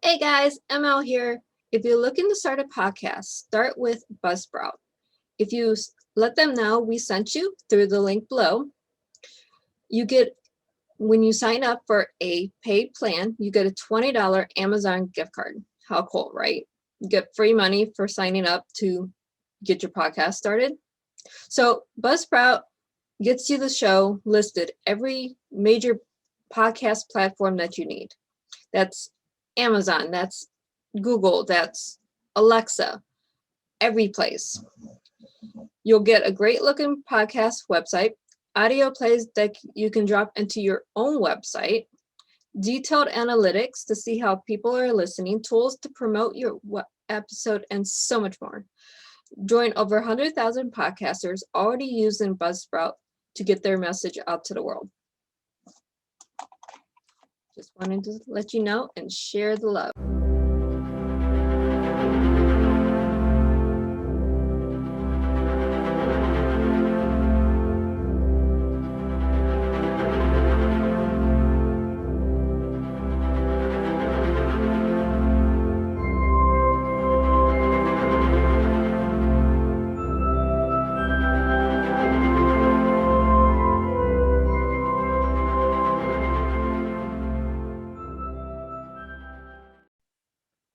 Hey guys, ML here. If you're looking to start a podcast, start with Buzzsprout. If you let them know we sent you through the link below, you get, when you sign up for a paid plan, you get a $20 Amazon gift card. How cool, right? You get free money for signing up to get your podcast started. So Buzzsprout gets you the show listed every major podcast platform that you need. That's Amazon, that's Google, that's Alexa, every place. You'll get a great looking podcast website, audio plays that you can drop into your own website, detailed analytics to see how people are listening, tools to promote your episode, and so much more. Join over 100,000 podcasters already using Buzzsprout to get their message out to the world. Just wanted to let you know and share the love.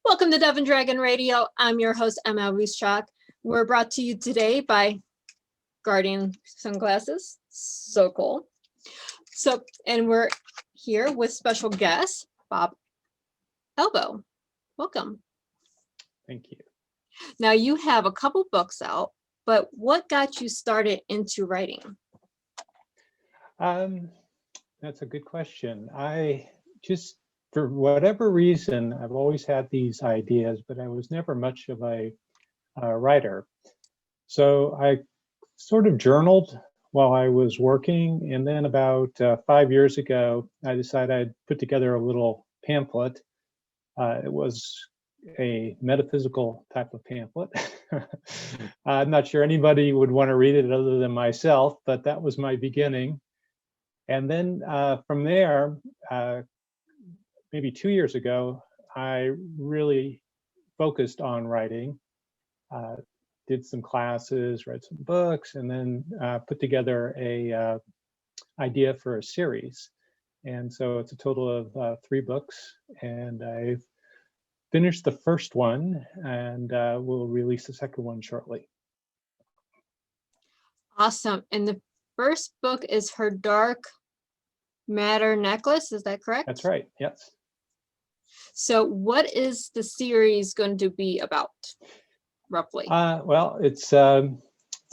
Welcome to Dove and Dragon Radio. I'm your host, M.L.Ruscsak. We're brought to you today by Guardian Sunglasses. So cool. And we're here with special guest, Bob Albo. Welcome. Thank you. Now you have a couple books out, but what got you started into writing? That's a good question. For whatever reason, I've always had these ideas, but I was never much of a writer. So I sort of journaled while I was working. And then about 5 years ago, I decided I'd put together a little pamphlet. It was a metaphysical type of pamphlet. I'm not sure anybody would want to read it other than myself, but that was my beginning. And then from there, maybe 2 years ago, I really focused on writing, did some classes, read some books, and then put together a idea for a series. And so it's a total of 3 books, and I've finished the first one, and we'll release the second one shortly. Awesome. And the first book is Her Dark Matter Necklace, is that correct? That's right, yes. So what is the series going to be about, roughly? Well, it's a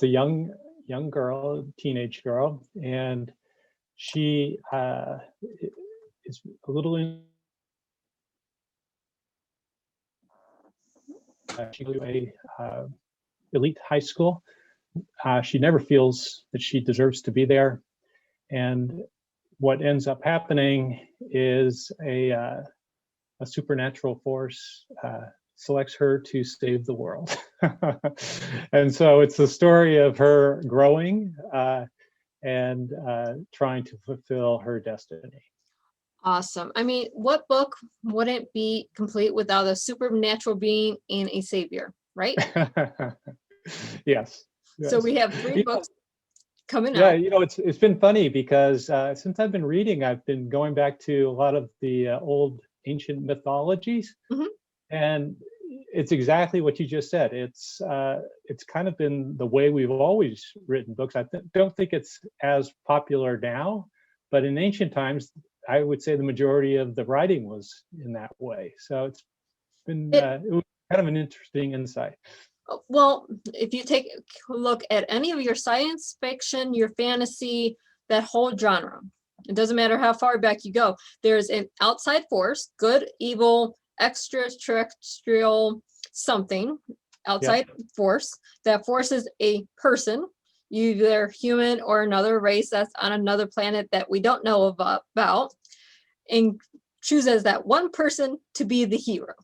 young girl, teenage girl, and she is a little she went to a elite high school. She never feels that she deserves to be there, and what ends up happening is a supernatural force selects her to save the world. And so it's the story of her growing and trying to fulfill her destiny. Awesome. I mean, what book wouldn't be complete without a supernatural being and a savior, right? Yes. So we have 3 books coming yeah, out. it's been funny because since I've been reading, I've been going back to a lot of the old ancient mythologies, and it's exactly what you just said. It's kind of been the way we've always written books. I don't think it's as popular now, but in ancient times, I would say the majority of the writing was in that way. So it's been it was kind of an interesting insight. Well, if you take a look at any of your science fiction, your fantasy, that whole genre, it doesn't matter how far back you go, there's an outside force, good, evil, extraterrestrial, something, outside force that forces a person, either human or another race that's on another planet that we don't know about, and chooses that one person to be the hero.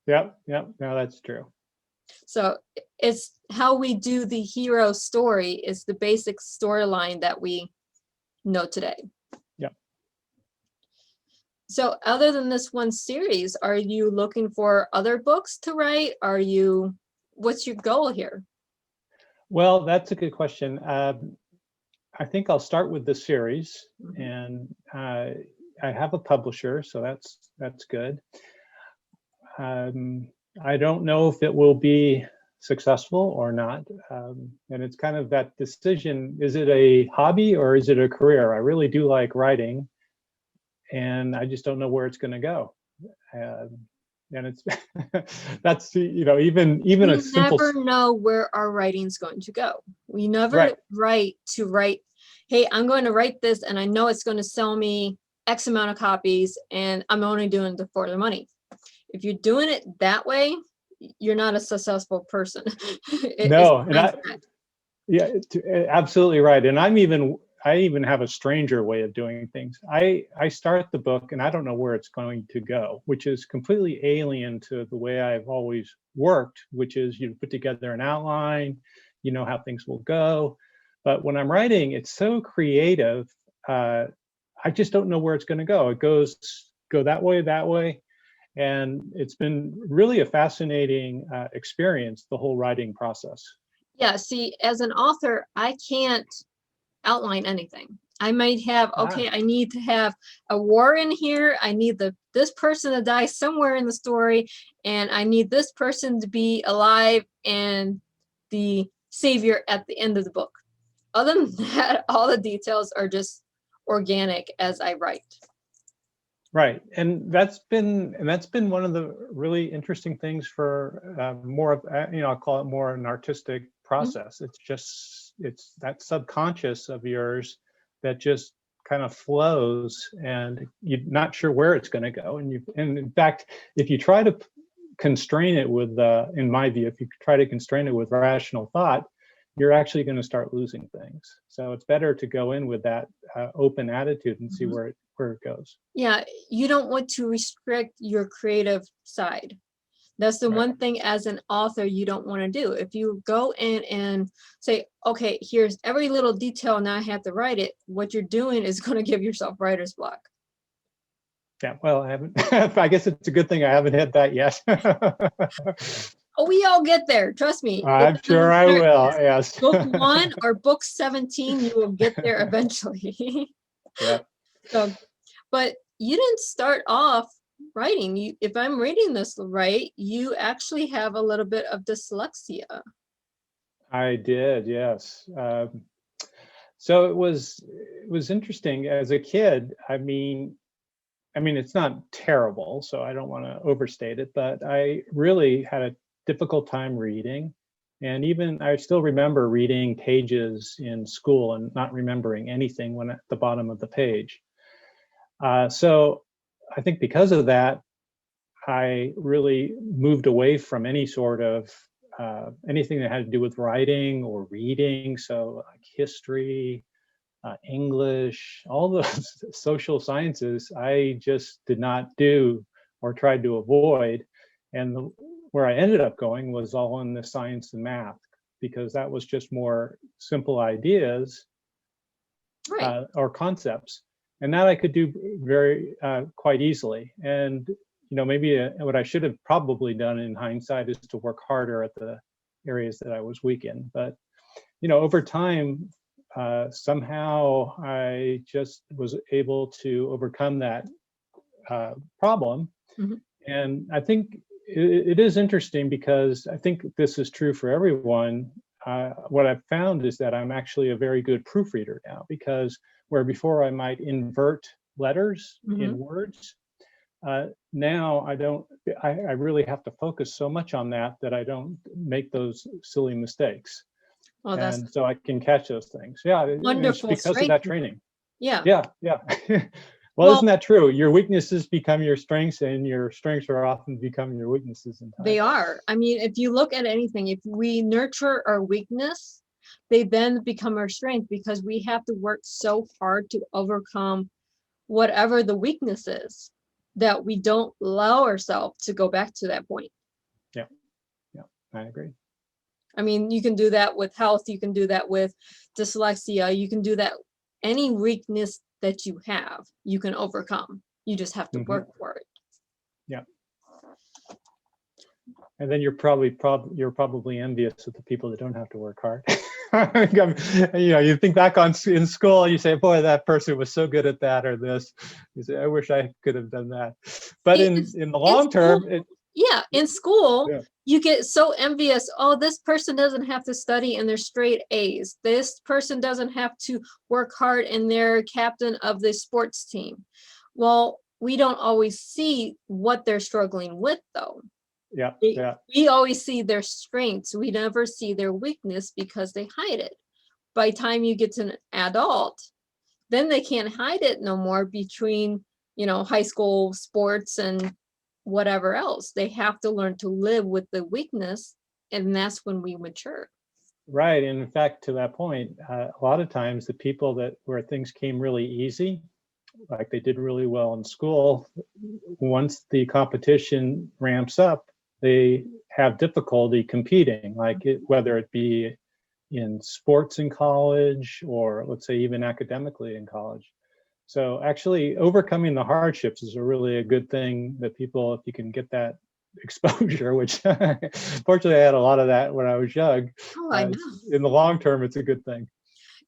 Yep, no, that's true. So it's how we do the hero story is the basic storyline that we know today. Yep. So other than this one series, are you looking for other books to write? What's your goal here? Well, that's a good question. I think I'll start with the series, Mhm. and I have a publisher, so that's good. I don't know if it will be successful or not, and it's kind of that decision: is it a hobby or is it a career? I really do like writing, and I just don't know where it's going to go. And it's that's even a We simple never know where our writing's going to go. We never right. write to write, hey, I'm going to write this and I know it's going to sell me X amount of copies and I'm only doing it for the money. If you're doing it that way, you're not a successful person. It's No, and mindset. yeah, absolutely right. And I even have a stranger way of doing things. I start the book and I don't know where it's going to go, which is completely alien to the way I've always worked, which is you put together an outline, you know how things will go. But when I'm writing, it's so creative. I just don't know where it's going to go. It go that way. And it's been really a fascinating experience, the whole writing process. Yeah, see, as an author, I can't outline anything. I might have, Ah, okay, I need to have a war in here. I need this person to die somewhere in the story, and I need this person to be alive and the savior at the end of the book. Other than that, all the details are just organic as I write. right. And that's been one of the really interesting things for more of, I'll call it more an artistic Mhm. process. It's that subconscious of yours that just kind of flows, and you're not sure where it's going to go. And in fact, if you try to constrain it with, in my view, if you try to constrain it with rational thought, you're actually going to start losing things. So it's better to go in with that open attitude and see Mhm. where it goes. Yeah, you don't want to restrict your creative side. That's the Right. one thing as an author you don't want to do. If you go in and say, okay, here's every little detail, now I have to write it, what you're doing is going to give yourself writer's block. Yeah. Well, I haven't. I guess it's a good thing I haven't hit that yet. Oh, we all get there. Trust me. It I'm doesn't sure I matter if will. it's Yes. book 1 or book 17, you will get there eventually. Yeah. So, but you didn't start off writing. If I'm reading this right, you actually have a little bit of dyslexia. I did. Yes. So it was interesting as a kid. I mean, it's not terrible, so I don't want to overstate it, but I really had a difficult time reading. And even I still remember reading pages in school and not remembering anything when at the bottom of the page. So I think because of that, I really moved away from any sort of anything that had to do with writing or reading. So like history, English, all those social sciences, I just did not do or tried to avoid. And where I ended up going was all in the science and math, because that was just more simple ideas Right. or concepts. And that I could do very quite easily. And maybe what I should have probably done in hindsight is to work harder at the areas that I was weak in. But over time, somehow I just was able to overcome that problem. Mhm. And I think it is interesting because I think this is true for everyone. What I've found is that I'm actually a very good proofreader now, because where before I might invert letters in Mhm. words, now I don't. I really have to focus so much on that I don't make those silly mistakes, Oh, that's and so I can catch those things. Yeah, and it's wonderful because of strength. that training. Yeah. Yeah, yeah. Well, Well, isn't that true? Your weaknesses become your strengths, and your strengths are often become your weaknesses in time. they are. I mean, if you look at anything, if we nurture our weakness, they then become our strength because we have to work so hard to overcome whatever the weakness is that we don't allow ourselves to go back to that point. Yeah, yeah, I agree. I mean, you can do that with health, you can do that with dyslexia, you can do that any weakness that you have, you can overcome. You just have to work for it. Yeah. And then you're probably envious of the people that don't have to work hard. You think back in school, you say, boy, that person was so good at that or this. You say, I wish I could have done that. But in the long term, in school, yeah. You get so envious. Oh, this person doesn't have to study and they're straight A's. This person doesn't have to work hard and they're captain of the sports team. Well, we don't always see what they're struggling with, though. Yeah. We always see their strengths. We never see their weakness because they hide it. By the time you get to an adult, then they can't hide it no more between, high school sports and whatever else. They have to learn to live with the weakness, and that's when we mature. Right. And in fact, to that point, a lot of times the people where things came really easy, like they did really well in school, once the competition ramps up, they have difficulty competing, whether it be in sports in college or let's say even academically in college. So actually overcoming the hardships is really a good thing that people, if you can get that exposure, which fortunately I had a lot of that when I was young. Oh, I know. In the long term, it's a good thing.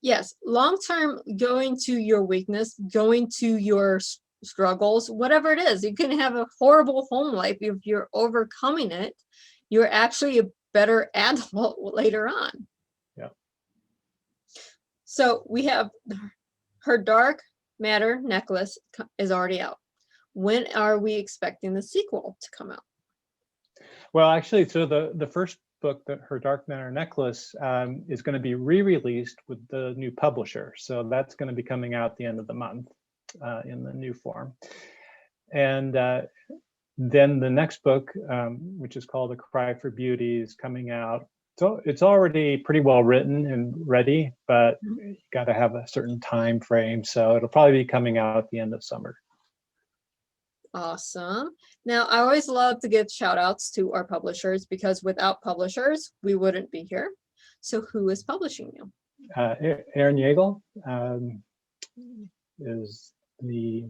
Yes, long term, going to your weakness, going to your struggles, whatever it is. You can have a horrible home life. If you're overcoming it, you're actually a better adult later on. Yeah. So we have her dark matter necklace is already out. When are we expecting the sequel to come out? Well, actually, so the first book, Her Dark Matter Necklace, is going to be re-released with the new publisher. So that's going to be coming out at the end of the month in the new form. And then the next book, which is called A Cry for Beauty, is coming out. So it's already pretty well written and ready, but you got to have a certain time frame. So it'll probably be coming out at the end of summer. Awesome. Now, I always love to give shout outs to our publishers because without publishers, we wouldn't be here. So who is publishing you? Aaron Yeagle is the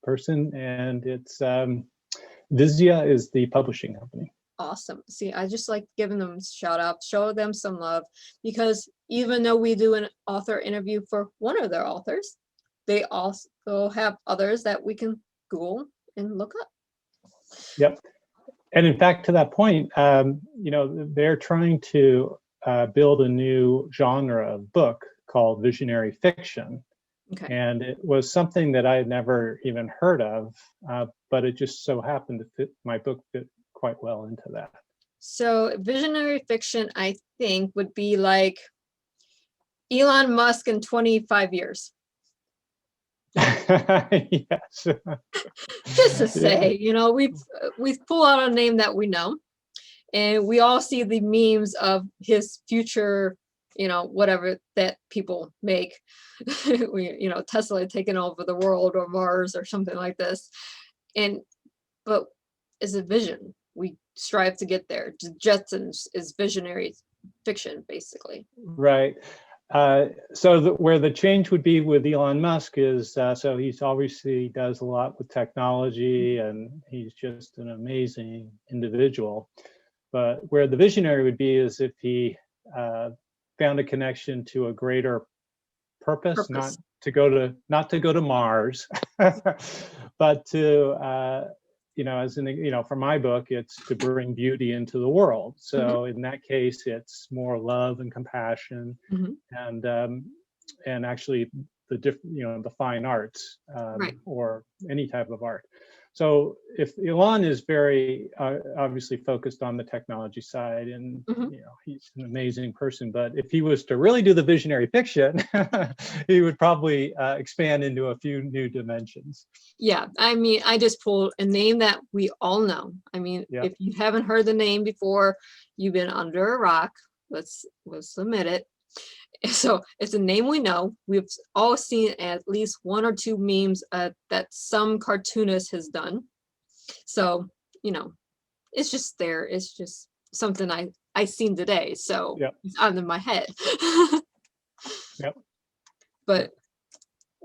person, and it's Vizia is the publishing company. Awesome. See, I just like giving them shout outs, show them some love, because even though we do an author interview for one of their authors, they also have others that we can Google and look up. Yep. And in fact, to that point, they're trying to build a new genre of book called visionary fiction. Okay. And it was something that I had never even heard of, but it just so happened to fit, my book fit quite well into that. So visionary fiction, I think, would be like Elon Musk in 25 years. Yes. Just to say, we've pulled out a name that we know, and we all see the memes of his future, whatever that people make, Tesla taking over the world or Mars or something like this. But it's a vision. We strive to get there. Jetsons is visionary fiction, basically. Right. So where the change would be with Elon Musk is, so he's obviously does a lot with technology and he's just an amazing individual. But where the visionary would be is if he found a connection to a greater purpose. not to go to Mars, but to, for my book, it's to bring beauty into the world. So in that case, it's more love and compassion, and actually the fine arts, right, or any type of art. So if Elon is very obviously focused on the technology side, and he's an amazing person, but if he was to really do the visionary fiction, he would probably expand into a few new dimensions. Yeah, I mean, I just pulled a name that we all know. I mean, if you haven't heard the name before, you've been under a rock. Let's admit it. So it's a name we know. We've all seen at least one or two memes that some cartoonist has done. So, it's just there. It's just something I seen today. So it's out of my head. Yep. But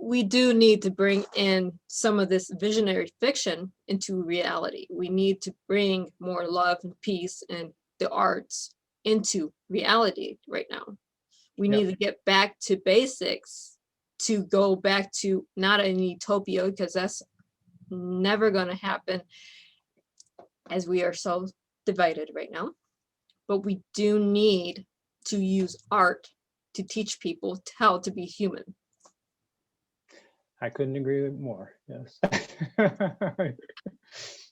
we do need to bring in some of this visionary fiction into reality. We need to bring more love and peace and the arts into reality right now. We need to get back to basics, to go back to not an utopia, because that's never going to happen as we are so divided right now. But we do need to use art to teach people how to be human. I couldn't agree more. Yes.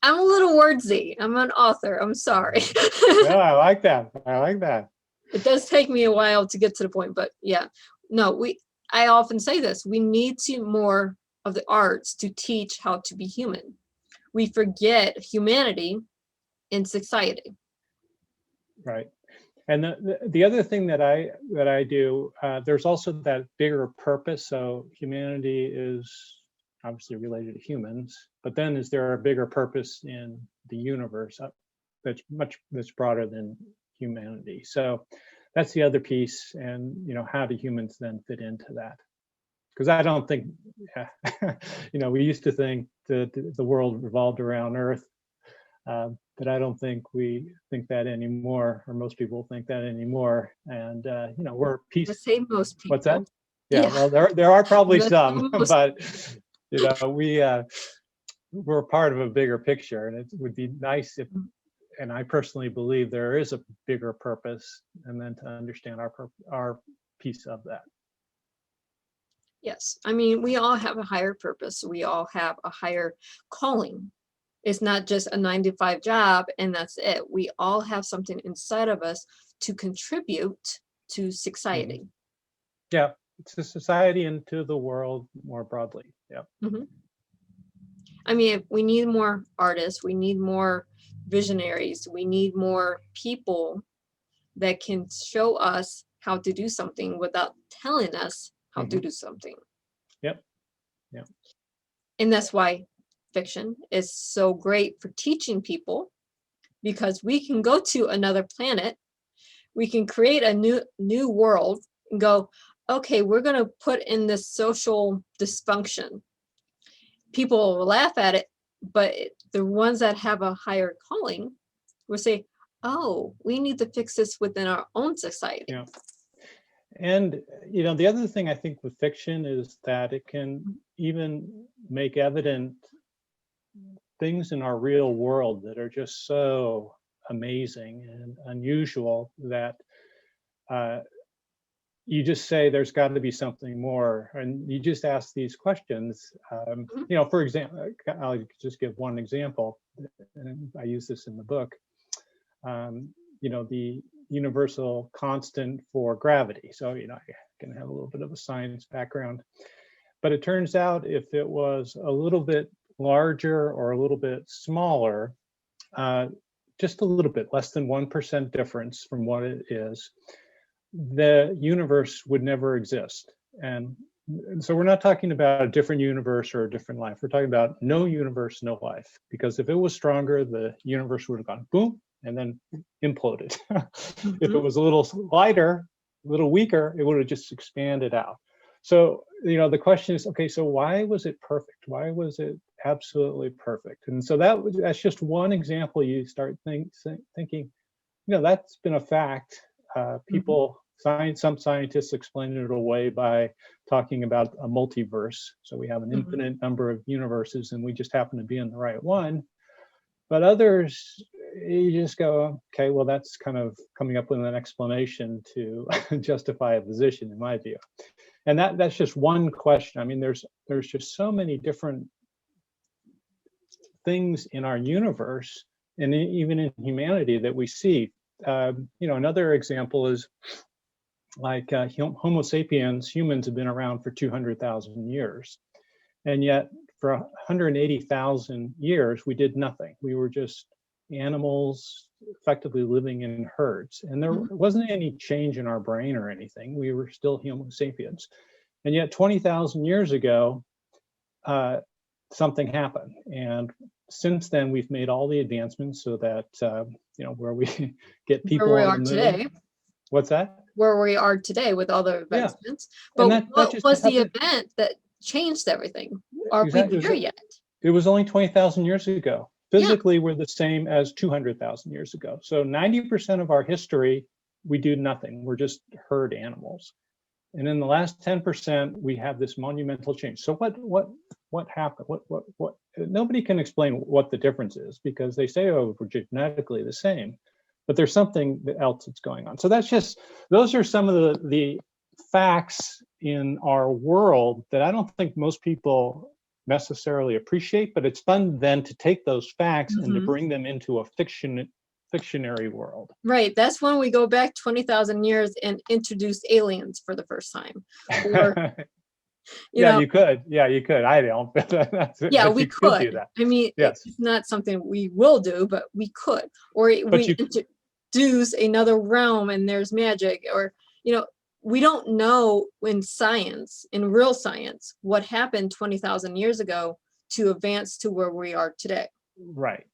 I'm a little wordsy. I'm an author. I'm sorry. No, I like that. I like that. It does take me a while to get to the point, but yeah. No, I often say this. We need to more of the arts to teach how to be human. We forget humanity in society. Right. And the other thing that I do, there's also that bigger purpose. So humanity is obviously related to humans, but then is there a bigger purpose in the universe that's broader than humanity? So that's the other piece. And how do humans then fit into that? Because I don't think, we used to think that the world revolved around Earth. But I don't think we think that anymore, or most people think that anymore. And we're peace. I say most people. What's that? Yeah. Well, there are probably some, but we're part of a bigger picture, and it would be nice if, and I personally believe there is a bigger purpose, and then to understand our piece of that. Yes, I mean, we all have a higher purpose. We all have a higher calling. It's not just a 9-to-5 job and that's it. We all have something inside of us to contribute to society. Yeah, to society and to the world more broadly. Yeah. I mean, we need more artists. We need more visionaries. We need more people that can show us how to do something without telling us how to do something. Yep. And that's why fiction is so great for teaching people, because we can go to another planet, we can create a new world and go, okay, we're going to put in this social dysfunction. People will laugh at it, but the ones that have a higher calling will say, oh, we need to fix this within our own society. Yeah. And the other thing I think with fiction is that it can even make evident things in our real world that are just so amazing and unusual that you just say there's got to be something more, and you just ask these questions. For example, I'll just give one example, and I use this in the book. The universal constant for gravity. So I can have a little bit of a science background, but it turns out if it was a little bit larger or a little bit smaller, just a little bit less than 1% difference from what it is, the universe would never exist. And so we're not talking about a different universe or a different life. We're talking about no universe, no life. Because if it was stronger, the universe would have gone boom and then imploded. If it was a little lighter, a little weaker, it would have just expanded out. So, the question is, okay, so why was it perfect? Why was it absolutely perfect? And so that's just one example. You start thinking, that's been a fact. Some scientists explain it away by talking about a multiverse. So we have an infinite number of universes and we just happen to be in the right one. But others, you just go, okay, well, that's kind of coming up with an explanation to justify a position, in my view. And that's just one question. I mean, there's just so many different things in our universe and even in humanity that we see. Another example is like Homo sapiens. Humans have been around for 200,000 years. And yet for 180,000 years, we did nothing. We were just animals effectively living in herds. And there wasn't any change in our brain or anything. We were still Homo sapiens. And yet 20,000 years ago, something happened. And since then, we've made all the advancements so that, where we get people where we on are the moon. Today. What's that? Where we are today with all the advancements. Yeah. But what was the event that changed everything. Are we Exactly. there yet? It was only 20,000 years ago. Yeah. Physically, we're the same as 200,000 years ago. So 90% of our history, we do nothing. We're just herd animals. And in the last 10%, we have this monumental change. So what happened? What? Nobody can explain what the difference is, because they say, oh, we're genetically the same, but there's something else that's going on. So those are some of the facts in our world that I don't think most people necessarily appreciate, but it's fun then to take those facts and to bring them into a fictionary world. Right. That's when we go back 20,000 years and introduce aliens for the first time. Or, you could. Yeah, you could. I don't. Yeah, but we you could do could. that. I mean, Yes. it's not something we will do, but we could. Or we introduce another realm and there's magic. Or, we don't know in science, in real science, what happened 20,000 years ago to advance to where we are today. Right.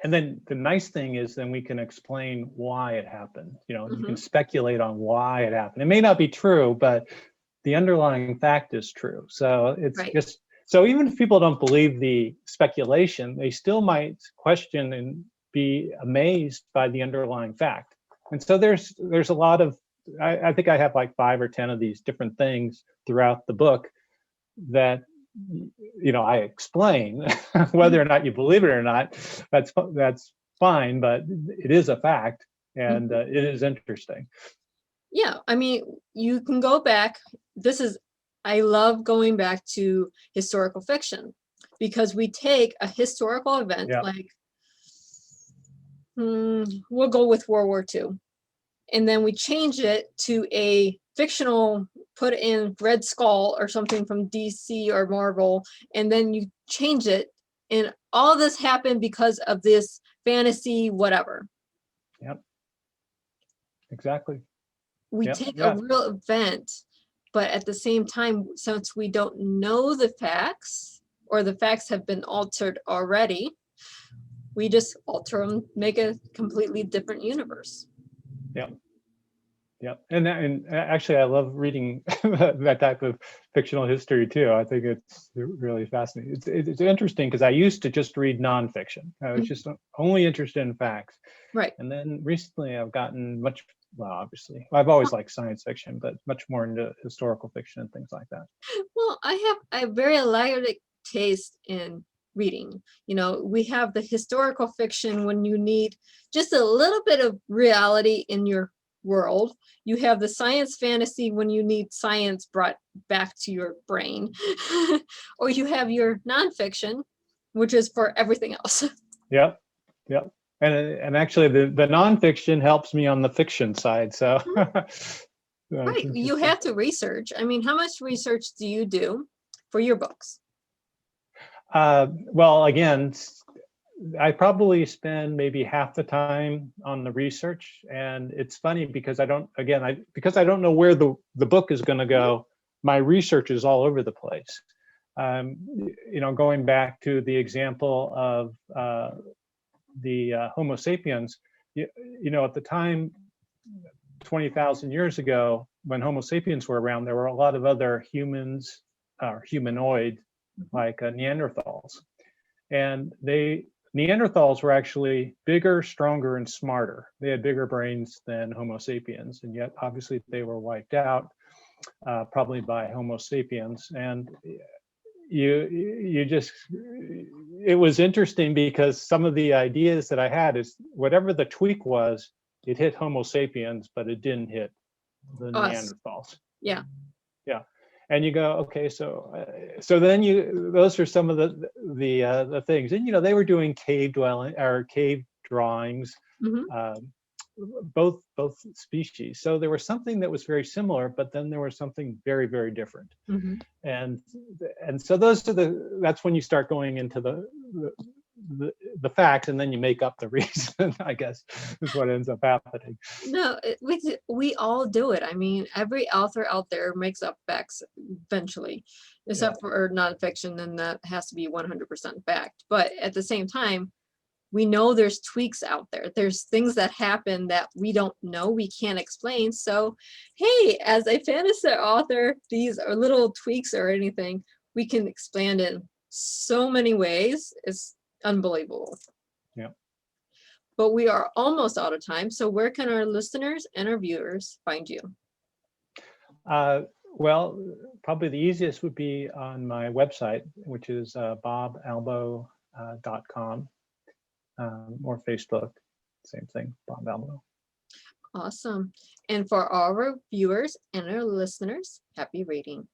And then the nice thing is then we can explain why it happened. You can speculate on why it happened. It may not be true, but the underlying fact is true. So it's just, so even if people don't believe the speculation, they still might question and be amazed by the underlying fact. And so there's a lot of, I think I have like 5 or 10 of these different things throughout the book that I explain. Whether or not you believe it or not, that's fine, but it is a fact, and it is interesting. Yeah, I mean, you can go back. I love going back to historical fiction, because we take a historical event, like, we'll go with World War II, and then we change it to a fictional, put in Red Skull or something from DC or Marvel, and then you change it, and all this happened because of this fantasy whatever. Yep. Exactly. We take a real event, but at the same time, since we don't know the facts, or the facts have been altered already, we just alter them, make a completely different universe. Yep. And actually, I love reading that type of fictional history too. I think it's really fascinating. It's interesting because I used to just read nonfiction. I was just only interested in facts. Right. And then recently I've gotten obviously, I've always liked science fiction, but much more into historical fiction and things like that. Well, I have a very eclectic taste in reading. We have the historical fiction when you need just a little bit of reality in your world. You have the science fantasy when you need science brought back to your brain. Or you have your nonfiction, which is for everything else. Yep. And actually the nonfiction helps me on the fiction side. So right. You have to research. I mean, how much research do you do for your books? Well, again, I probably spend maybe half the time on the research, and it's funny because I don't know where the book is going to go. My research is all over the place. Going back to the example of the Homo sapiens, at the time, 20,000 years ago, when Homo sapiens were around, there were a lot of other humans, or humanoid, like Neanderthals, and Neanderthals were actually bigger, stronger, and smarter. They had bigger brains than Homo sapiens, and yet obviously they were wiped out, probably by Homo sapiens. And it was interesting because some of the ideas that I had is whatever the tweak was, it hit Homo sapiens, but it didn't hit the Neanderthals. Yeah. And you go, okay, so then those are some of the things, and they were doing cave drawings, both species. So there was something that was very similar, but then there was something very, very different. And so that's when you start going into the facts, and then you make up the reason, I guess, is what ends up happening. No, we all do it. I mean, every author out there makes up facts eventually, except for nonfiction, then that has to be 100% fact. But at the same time, we know there's tweaks out there. There's things that happen that we don't know, we can't explain. So, hey, as a fantasy author, these are little tweaks or anything, we can expand in so many ways. It's unbelievable. Yeah. But we are almost out of time. So where can our listeners and our viewers find you? Well, probably the easiest would be on my website, which is bobalbo.com, or Facebook, same thing, Bob Albo. Awesome. And for all our viewers and our listeners, happy reading.